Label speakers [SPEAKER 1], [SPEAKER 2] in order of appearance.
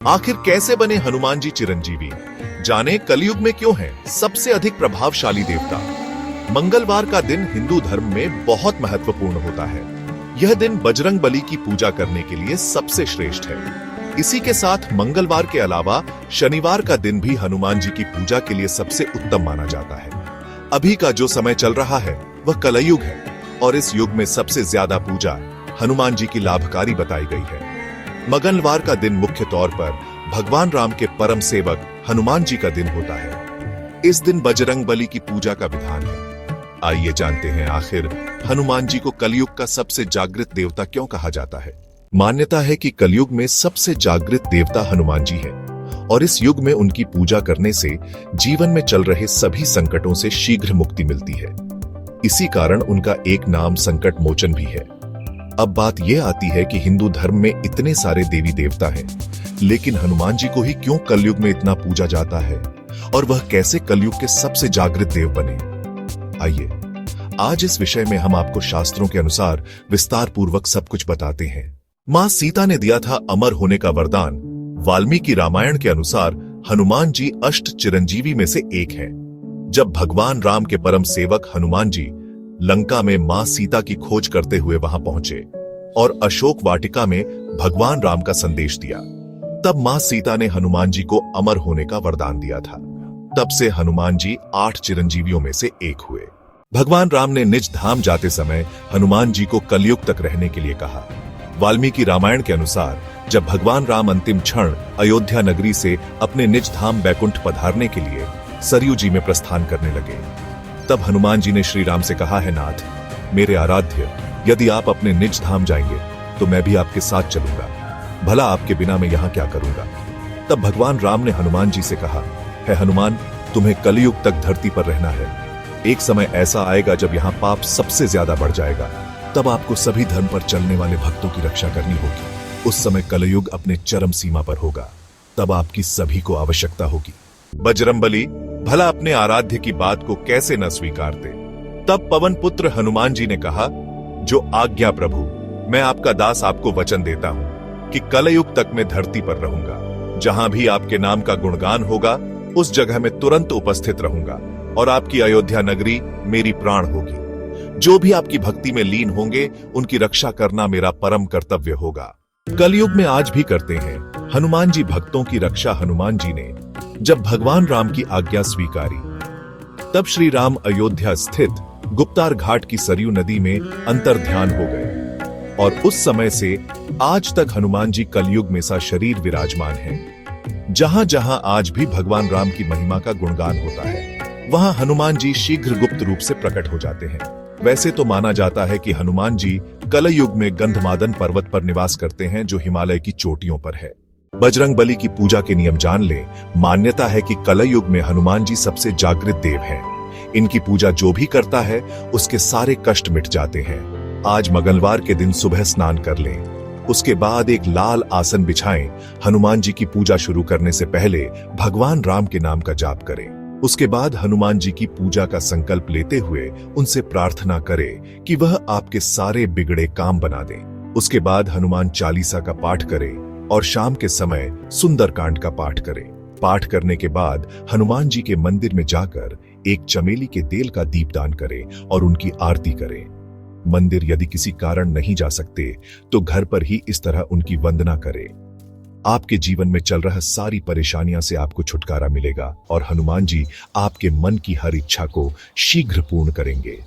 [SPEAKER 1] आखिर कैसे बने हनुमान जी चिरंजीवी? जाने कलयुग में क्यों हैं सबसे अधिक प्रभावशाली देवता। मंगलवार का दिन हिंदू धर्म में बहुत महत्वपूर्ण होता है। यह दिन बजरंग बली की पूजा करने के लिए सबसे श्रेष्ठ है। इसी के साथ मंगलवार के अलावा शनिवार का दिन भी हनुमान जी की पूजा के लिए सबसे उत्तम माना जाता है। अभी का जो समय चल रहा है वह कलयुग है और इस युग में सबसे ज्यादा पूजा हनुमान जी की लाभकारी बताई गई है। मंगलवार का दिन मुख्य तौर पर भगवान राम के परम सेवक हनुमान जी का दिन होता है। इस दिन बजरंग बली की पूजा का विधान है। आइए जानते हैं आखिर हनुमान जी को कलयुग का सबसे जागृत देवता क्यों कहा जाता है। मान्यता है कि कलयुग में सबसे जागृत देवता हनुमान जी है और इस युग में उनकी पूजा करने से जीवन में चल रहे सभी संकटों से शीघ्र मुक्ति मिलती है। इसी कारण उनका एक नाम संकट मोचन भी है। अब बात यह आती है कि हिंदू धर्म में इतने सारे देवी देवता हैं, लेकिन हनुमान जी को ही क्यों कलयुग में इतना पूजा जाता है और वह कैसे कलयुग के सबसे जागृत देव बने। आइए आज इस विषय में हम आपको शास्त्रों के अनुसार विस्तार पूर्वक सब कुछ बताते हैं। मां सीता ने दिया था अमर होने का वरदान। वाल्मीकि रामायण के अनुसार हनुमान जी अष्ट चिरंजीवी में से एक है। जब भगवान राम के परम सेवक हनुमान जी लंका में मां सीता की खोज करते हुए वहां पहुंचे और अशोक वाटिका में भगवान राम का संदेश दिया, तब मां सीता ने हनुमान जी को अमर होने का वरदान दिया था। तब से हनुमान जी 8 चिरंजीवियों में से एक हुए। भगवान राम ने निज धाम जाते समय हनुमान जी को कलयुग तक रहने के लिए कहा। वाल्मीकि रामायण के अनुसार जब भगवान राम अंतिम क्षण अयोध्या नगरी से अपने निज धाम बैकुंठ पधारने के लिए सरयू जी में प्रस्थान करने लगे, तब हनुमान जी ने श्री राम से कहा है, नाथ मेरे आराध्य, यदि आप अपने निज धाम जाएंगे तो मैं भी आपके साथ चलूंगा। भला आपके बिना मैं यहां क्या करूंगा। तब भगवान राम ने हनुमान जी से कहा, है हनुमान, तुम्हें कलयुग तक धरती पर रहना है। एक समय ऐसा आएगा जब यहां पाप सबसे ज्यादा बढ़ जाएगा, तब आपको सभी धर्म पर चलने वाले भक्तों की रक्षा करनी होगी। उस समय कलयुग अपने चरम सीमा पर होगा, तब आपकी सभी को आवश्यकता होगी। बजरंगबली भला अपने आराध्य की बात को कैसे न स्वीकारते। तब पवन पुत्र हनुमान जी ने कहा, जो आज्ञा प्रभु, मैं आपका दास आपको वचन देता हूं कि कलयुग तक मैं धरती पर रहूंगा। जहां भी आपके नाम का गुणगान होगा उस जगह में तुरंत उपस्थित रहूंगा और आपकी अयोध्या नगरी मेरी प्राण होगी। जो भी आपकी भक्ति में लीन होंगे उनकी रक्षा करना मेरा परम कर्तव्य होगा। कलयुग में आज भी करते हैं हनुमान जी भक्तों की रक्षा। हनुमान जी ने जब भगवान राम की आज्ञा स्वीकारी, तब श्री राम अयोध्या स्थित गुप्तार घाट की सरयू नदी में अंतर्ध्यान हो गए और उस समय से आज तक हनुमान जी कलयुग में सा शरीर विराजमान है। जहां जहां आज भी भगवान राम की महिमा का गुणगान होता है, वहां हनुमान जी शीघ्र गुप्त रूप से प्रकट हो जाते हैं। वैसे तो माना जाता है कि हनुमान जी कलयुग में गंधमादन पर्वत पर निवास करते हैं, जो हिमालय की चोटियों पर है। बजरंग बली की पूजा के नियम जान लें। मान्यता है कि कलयुग में हनुमान जी सबसे जागृत देव हैं। इनकी पूजा जो भी करता है उसके सारे कष्ट मिट जाते हैं। आज मंगलवार के दिन सुबह स्नान कर लें, उसके बाद एक लाल आसन बिछाएं। हनुमान जी की पूजा शुरू करने से पहले भगवान राम के नाम का जाप करें। उसके बाद हनुमान जी की पूजा का संकल्प लेते हुए उनसे प्रार्थना करें कि वह आपके सारे बिगड़े काम बना दें। उसके बाद हनुमान चालीसा का पाठ करें और शाम के समय सुंदरकांड का पाठ करें। पाठ करने के बाद हनुमान जी के मंदिर में जाकर एक चमेली के तेल का दीपदान करें और उनकी आरती करें। मंदिर यदि किसी कारण नहीं जा सकते तो घर पर ही इस तरह उनकी वंदना करें। आपके जीवन में चल रहा सारी परेशानियां से आपको छुटकारा मिलेगा और हनुमान जी आपके मन की हर इच्छा को शीघ्र पूर्ण करेंगे।